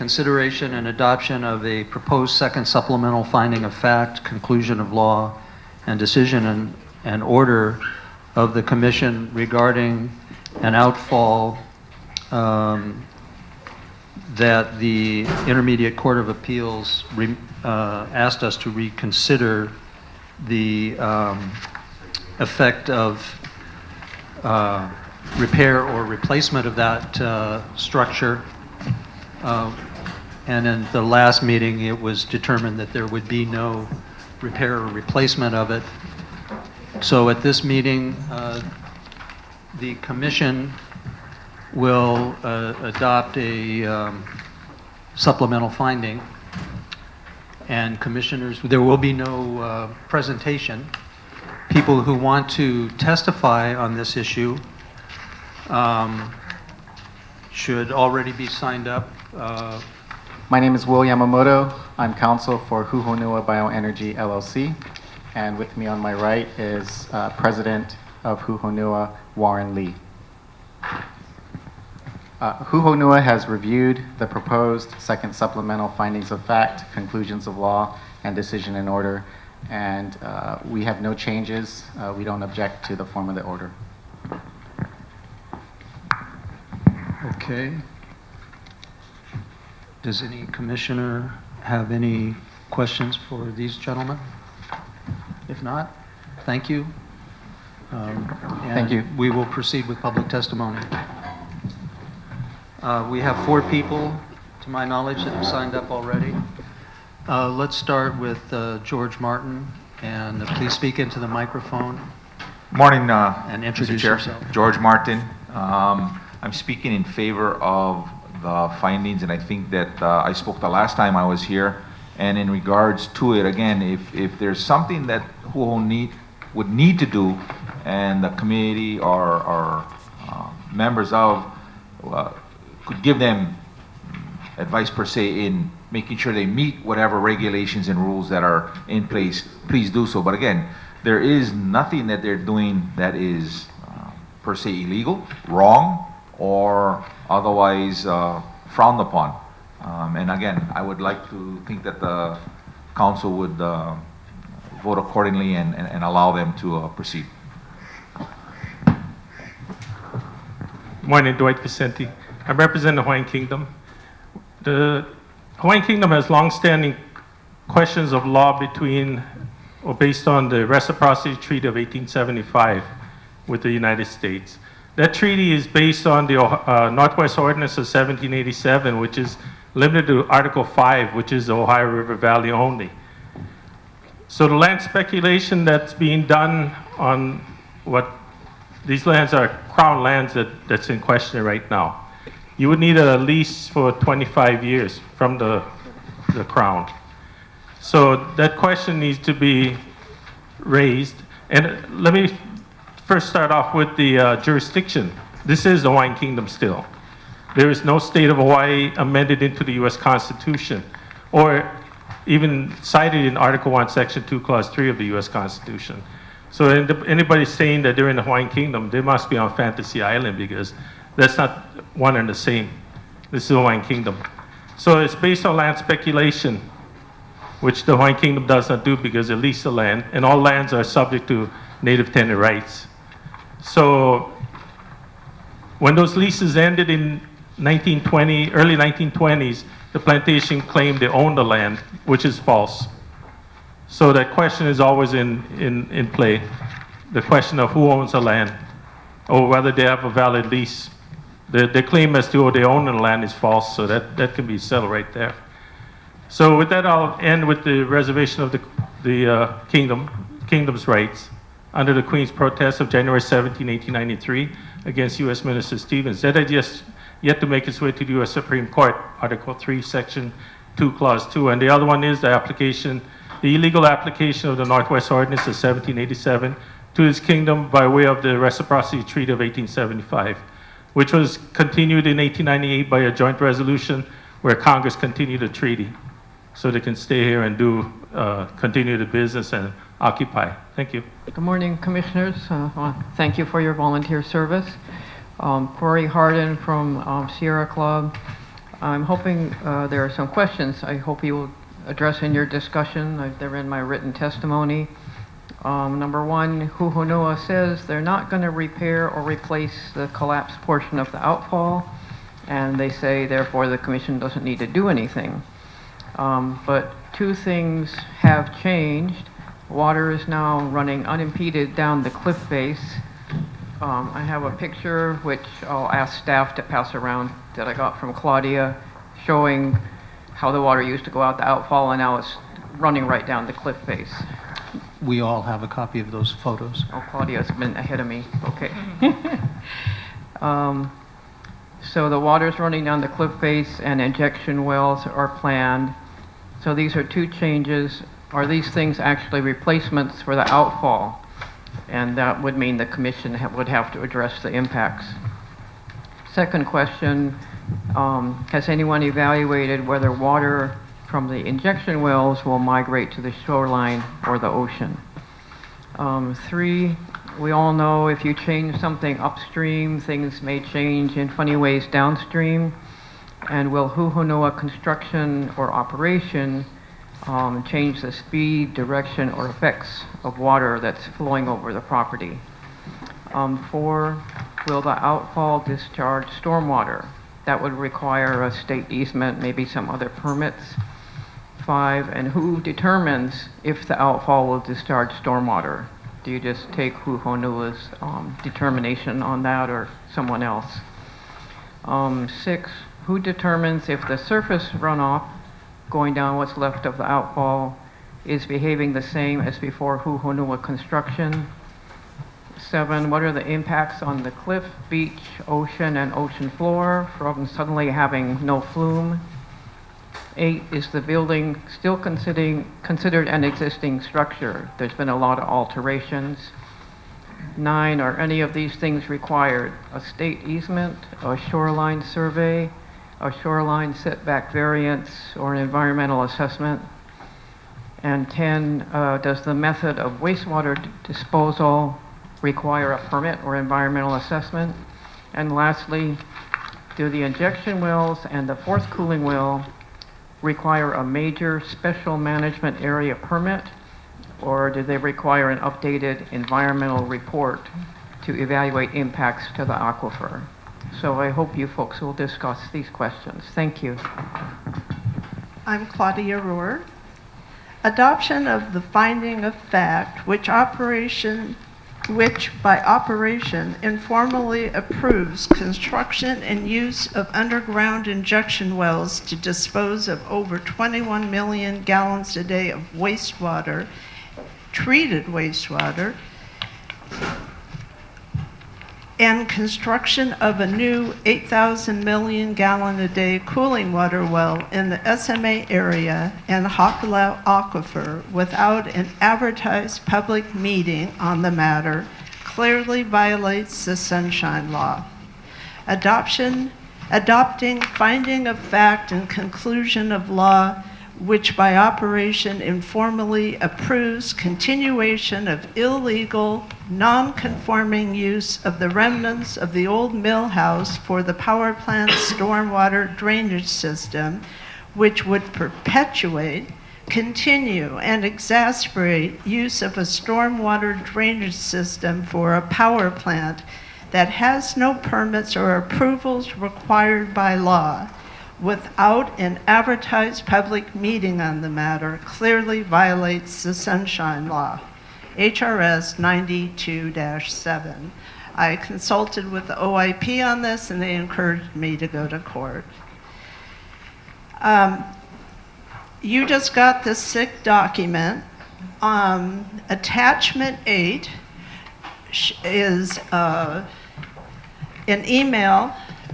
consideration and adoption of a proposed second supplemental finding of fact, conclusion of law, and decision and order of the Commission regarding an outfall that the Intermediate Court of Appeals asked us to reconsider the effect of repair or replacement of that structure. And in the last meeting, it was determined that there would be no repair or replacement of it. So at this meeting, the Commission will adopt a supplemental finding. And commissioners, there will be no presentation. People who want to testify on this issue should already be signed up. My name is Will Yamamoto. I'm counsel for Honua Bioenergy LLC. And with me on my right is President of Honua, Warren Lee. Honua has reviewed the proposed second supplemental findings of fact, conclusions of law, and decision in order. And we have no changes. We don't object to the form of the order. Okay. Does any commissioner have any questions for these gentlemen? If not, thank you. Thank you. We will proceed with public testimony. We have 4 people, to my knowledge, that have signed up already. Let's start with George Martin, and please speak into the microphone. Morning, and introduce Mr. Chair. yourself. George Martin. I'm speaking in favor of the findings, and I think that I spoke the last time I was here. And in regards to it, again, if there's something that Honua would need to do, and the committee or members of could give them advice per se in making sure they meet whatever regulations and rules that are in place, please do so. But again, there is nothing that they're doing that is per se illegal, wrong, or otherwise frowned upon. And again, I would like to think that the council would vote accordingly and allow them to proceed. Morning, Dwight Vicente. I represent the Hawaiian Kingdom. The Hawaiian Kingdom has long-standing questions of law between or based on the Reciprocity Treaty of 1875 with the United States. That treaty is based on the Northwest Ordinance of 1787, which is limited to Article 5, which is the Ohio River Valley only. So the land speculation that's being done on what these lands are crown lands that's in question right now. You would need a lease for 25 years from the crown. So that question needs to be raised. And let me first start off with the jurisdiction. This is the Hawaiian Kingdom still. There is no state of Hawaii amended into the U.S. Constitution or even cited in Article 1, Section 2, Clause 3 of the U.S. Constitution. So anybody saying that they're in the Hawaiian Kingdom, they must be on Fantasy Island, because that's not one and the same. This is the Hawaiian Kingdom. So it's based on land speculation, which the Hawaiian Kingdom does not do because they lease the land, and all lands are subject to native tenant rights. So when those leases ended in early 1920s, the plantation claimed they owned the land, which is false. So that question is always in play, the question of who owns the land, or whether they have a valid lease. The claim as to they own the land is false, so that can be settled right there. So with that, I'll end with the reservation of the Kingdom's rights under the Queen's protest of January 17, 1893 against U.S. Minister Stevens. That had just yet to make its way to the U.S. Supreme Court, Article 3, Section 2, Clause 2. And the other one is the illegal application of the Northwest Ordinance of 1787 to his kingdom by way of the Reciprocity Treaty of 1875, which was continued in 1898 by a joint resolution where Congress continued the treaty so they can stay here and continue the business and occupy. Thank you. Good morning, commissioners. Thank you for your volunteer service. Cory Hardin from Sierra Club. I'm hoping there are some questions I hope you will address in your discussion. They're in my written testimony. Number one, Honua says they're not going to repair or replace the collapsed portion of the outfall, and they say therefore the commission doesn't need to do anything. But two things have changed. Water is now running unimpeded down the cliff face. I have a picture which I'll ask staff to pass around that I got from Claudia, showing how the water used to go out the outfall and now it's running right down the cliff face. We all have a copy of those photos. Oh, Claudia's been ahead of me. Okay. So the water's running down the cliff face and injection wells are planned. So these are two changes. Are these things actually replacements for the outfall? And that would mean the commission would have to address the impacts. Second question, has anyone evaluated whether water from the injection wells will migrate to the shoreline or the ocean? Three, we all know if you change something upstream, things may change in funny ways downstream. And will Honua construction or operation change the speed, direction, or effects of water that's flowing over the property? Four, will the outfall discharge stormwater? That would require a state easement, maybe some other permits. Five, and who determines if the outfall will discharge stormwater? Do you just take Honua's determination on that or someone else? Six, who determines if the surface runoff going down what's left of the outfall is behaving the same as before Honua construction? Seven, what are the impacts on the cliff, beach, ocean, and ocean floor from suddenly having no flume? Eight, is the building still considered an existing structure? There's been a lot of alterations. Nine, are any of these things required? A state easement, a shoreline survey, a shoreline setback variance, or an environmental assessment? And 10, does the method of wastewater disposal require a permit or environmental assessment? And lastly, do the injection wells and the fourth cooling well require a major special management area permit, or do they require an updated environmental report to evaluate impacts to the aquifer? So I hope you folks will discuss these questions. Thank you. I'm Claudia Rohr. Adoption of the finding of fact, which by operation informally approves construction and use of underground injection wells to dispose of over 21 million gallons a day of wastewater, treated wastewater, and construction of a new 8,000 million gallon a day cooling water well in the SMA area and Hakalau Aquifer without an advertised public meeting on the matter clearly violates the Sunshine Law. Adopting finding of fact and conclusion of law, which by operation informally approves continuation of illegal, non-conforming use of the remnants of the old mill house for the power plant's stormwater drainage system, which would perpetuate, continue, and exacerbate use of a stormwater drainage system for a power plant that has no permits or approvals required by law, without an advertised public meeting on the matter, clearly violates the Sunshine Law, HRS 92-7. I consulted with the OIP on this, and they encouraged me to go to court. You just got the SIC document. Attachment 8 is an email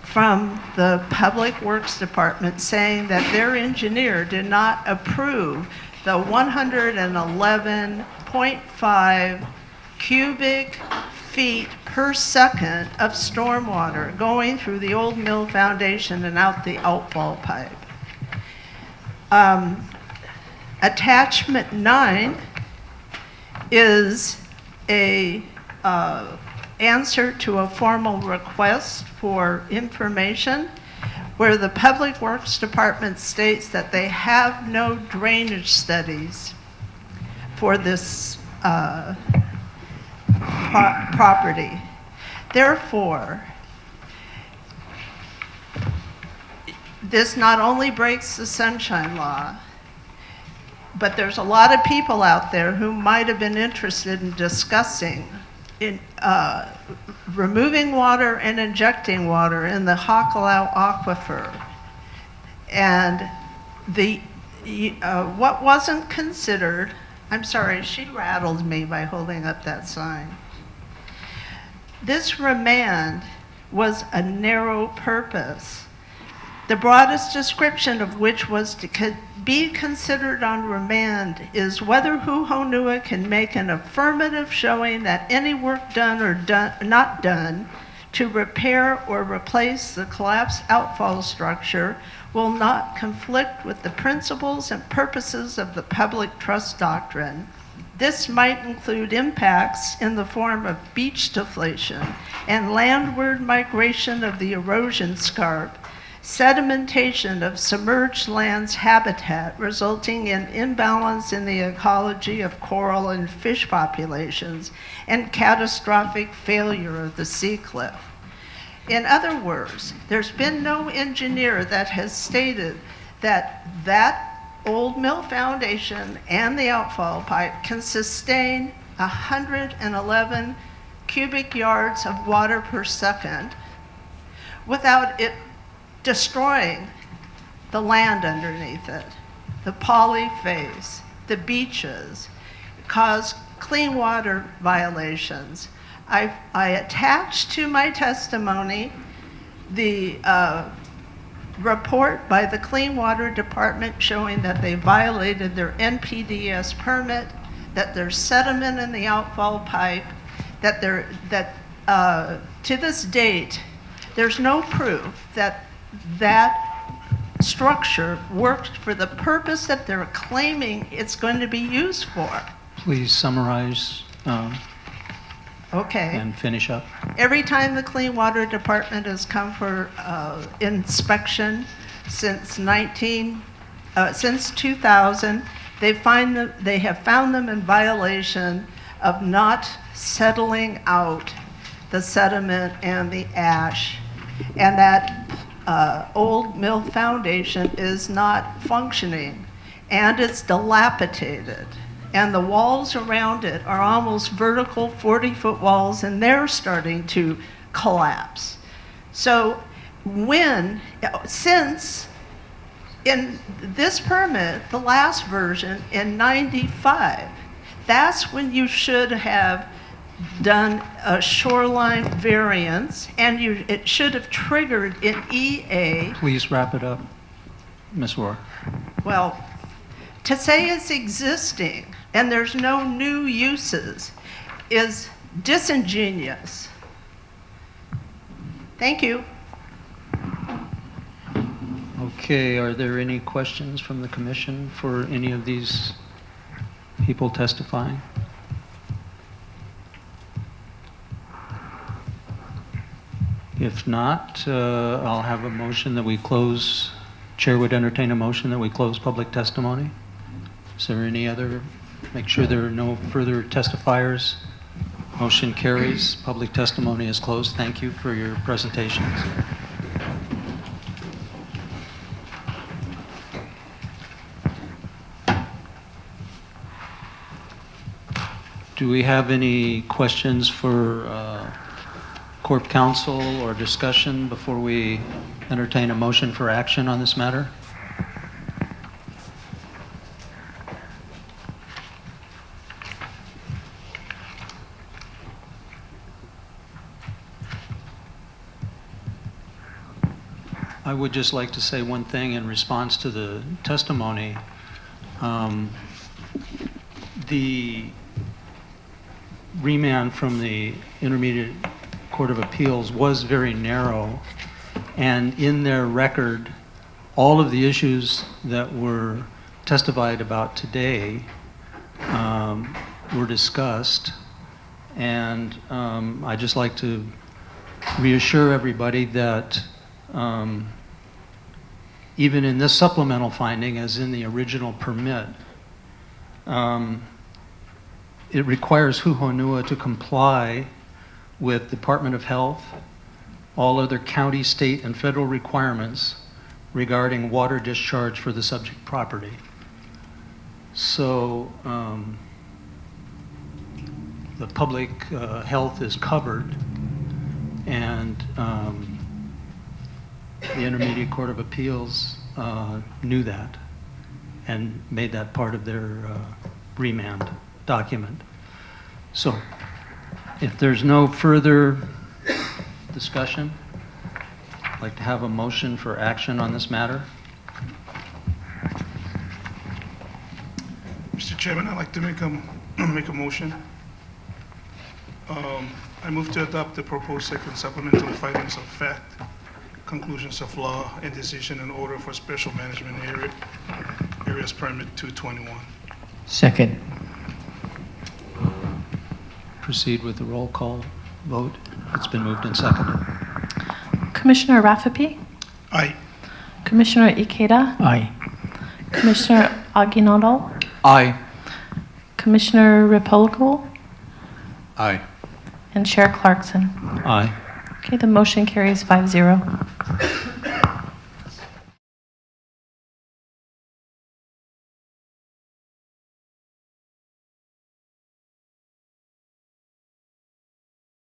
from the Public Works Department saying that their engineer did not approve the 111.5 cubic feet per second of stormwater going through the old mill foundation and out the outfall pipe. Attachment 9 is a answer to a formal request for information, where the Public Works Department states that they have no drainage studies for this property. Therefore, this not only breaks the Sunshine Law, but there's a lot of people out there who might have been interested in discussing removing water and injecting water in the Hakalau aquifer. And what wasn't considered, I'm sorry, she rattled me by holding up that sign. This remand was a narrow purpose, the broadest description of which was to be considered on remand is whether Honua can make an affirmative showing that any work done or not done to repair or replace the collapsed outfall structure will not conflict with the principles and purposes of the public trust doctrine. This might include impacts in the form of beach deflation and landward migration of the erosion scarp, sedimentation of submerged lands habitat resulting in imbalance in the ecology of coral and fish populations, and catastrophic failure of the sea cliff. In other words, there's been no engineer that has stated that that old mill foundation and the outfall pipe can sustain 111 cubic yards of water per second without it destroying the land underneath it, the polyphase, the beaches, cause clean water violations. I attached to my testimony the report by the Clean Water Department showing that they violated their NPDES permit, that there's sediment in the outfall pipe, that to this date, there's no proof that that structure worked for the purpose that they're claiming it's going to be used for. Please summarize Okay. and finish up. Every time the Clean Water Department has come for inspection since 2000, they have found them in violation of not settling out the sediment and the ash, and that old mill foundation is not functioning, and it's dilapidated, and the walls around it are almost vertical 40-foot walls, and they're starting to collapse. So since in this permit, the last version in 95, that's when you should have done a shoreline variance, and it should have triggered in EA. Please wrap it up, Ms. Rohr. Well, to say it's existing and there's no new uses is disingenuous. Thank you. Okay, are there any questions from the commission for any of these people testifying? If not, I'll have a motion that we close. Chair would entertain a motion that we close public testimony. Is there any other? Make sure there are no further testifiers. Motion carries. Public testimony is closed. Thank you for your presentations. Do we have any questions for Corp Counsel or discussion before we entertain a motion for action on this matter? I would just like to say one thing in response to the testimony. The remand from the Intermediate Court of Appeals was very narrow, and in their record, all of the issues that were testified about today were discussed, and I'd just like to reassure everybody that even in this supplemental finding, as in the original permit, it requires Honua to comply with Department of Health, all other county, state, and federal requirements regarding water discharge for the subject property. So the public health is covered, and the Intermediate Court of Appeals knew that and made that part of their remand document. So if there's no further discussion, I'd like to have a motion for action on this matter. Mr. Chairman, I'd like to make a motion. I move to adopt the proposed second supplemental findings of fact, conclusions of law, and decision and order for special management areas permit 221. Second. Proceed with the roll call vote. It's been moved and seconded. Commissioner Rafapi, Aye. Commissioner Ikeda, Aye. Commissioner Aguinaldo, Aye. Commissioner Repolgo, Aye. and Chair Clarkson. Aye. Okay, the motion carries 5-0.